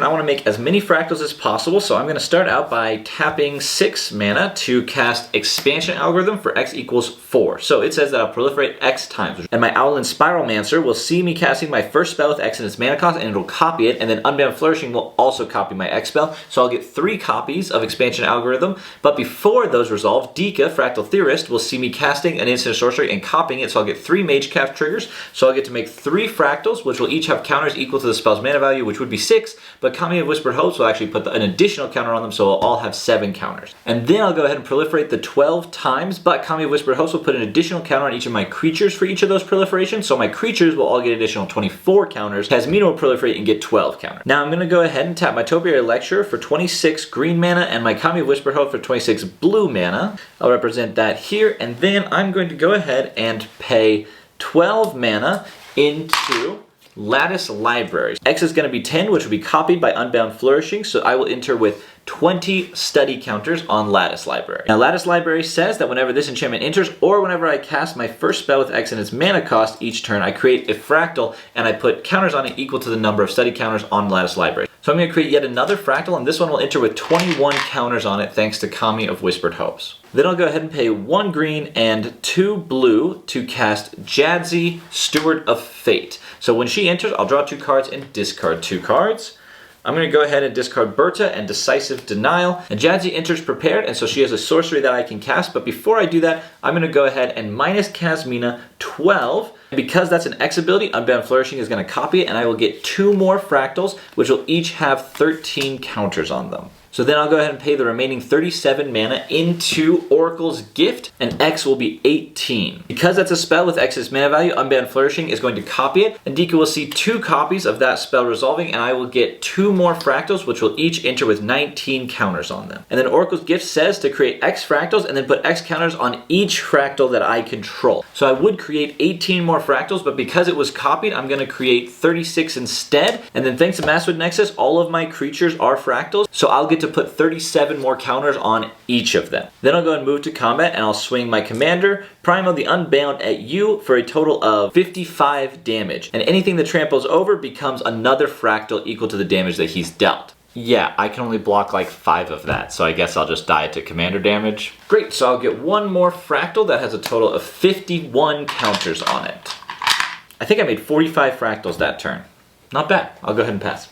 I want to make as many fractals as possible, so I'm going to start out by tapping 6 mana to cast Expansion Algorithm for x equals 4. So it says that I'll proliferate x times, and my Owlin Spiralmancer will see me casting my first spell with x in its mana cost, and it'll copy it, and then Unbound Flourishing will also copy my x spell, so I'll get 3 copies of Expansion Algorithm. But before those resolve, Dika, Fractal Theorist, will see me casting an instant sorcery and copying it, so I'll get 3 Mage Craft triggers, so I'll get to make 3 fractals, which will each have counters equal to the spell's mana value, which would be 6, but Kami of Whispered Hopes will actually put an additional counter on them, so I'll all have 7 counters. And then I'll go ahead and proliferate the 12 times, but Kami of Whispered Hopes will put an additional counter on each of my creatures for each of those proliferations, so my creatures will all get additional 24 counters. Tasmina will proliferate and get 12 counters. Now I'm going to go ahead and tap my Topiary Lecturer for 26 green mana and my Kami of Whispered Hope for 26 blue mana. I'll represent that here, and then I'm going to go ahead and pay 12 mana into Lattice Libraries. X is going to be 10, which will be copied by Unbound Flourishing, so I will enter with 20 study counters on Lattice Library. Now Lattice Library says that whenever this enchantment enters, or whenever I cast my first spell with X in its mana cost each turn, I create a fractal and I put counters on it equal to the number of study counters on Lattice Library. So I'm going to create yet another fractal, and this one will enter with 21 counters on it thanks to Kami of Whispered Hopes. Then I'll go ahead and pay 1 green and 2 blue to cast Jadzi, Steward of Fate. So when she enters, I'll draw 2 cards and discard 2 cards. I'm going to go ahead and discard Berta and Decisive Denial. And Jadzi enters prepared, and so she has a sorcery that I can cast. But before I do that, I'm going to go ahead and minus Tasmina 12. And because that's an X ability, Unbound Flourishing is going to copy it, and I will get 2 more fractals, which will each have 13 counters on them. So then I'll go ahead and pay the remaining 37 mana into Oracle's Gift, and X will be 18. Because that's a spell with X's mana value, Unbound Flourishing is going to copy it, and Dika will see 2 copies of that spell resolving, and I will get 2 more fractals, which will each enter with 19 counters on them. And then Oracle's Gift says to create X fractals, and then put X counters on each fractal that I control. So I would create 18 more fractals, but because it was copied, I'm going to create 36 instead. And then thanks to Masswood Nexus, all of my creatures are fractals, so I'll get to put 37 more counters on each of them. Then I'll go and move to combat, and I'll swing my commander, Primal the Unbound, at you for a total of 55 damage. And anything that tramples over becomes another fractal equal to the damage that he's dealt. Yeah, I can only block like 5 of that, so I guess I'll just die to commander damage. Great, so I'll get 1 more fractal that has a total of 51 counters on it. I think I made 45 fractals that turn. Not bad. I'll go ahead and pass.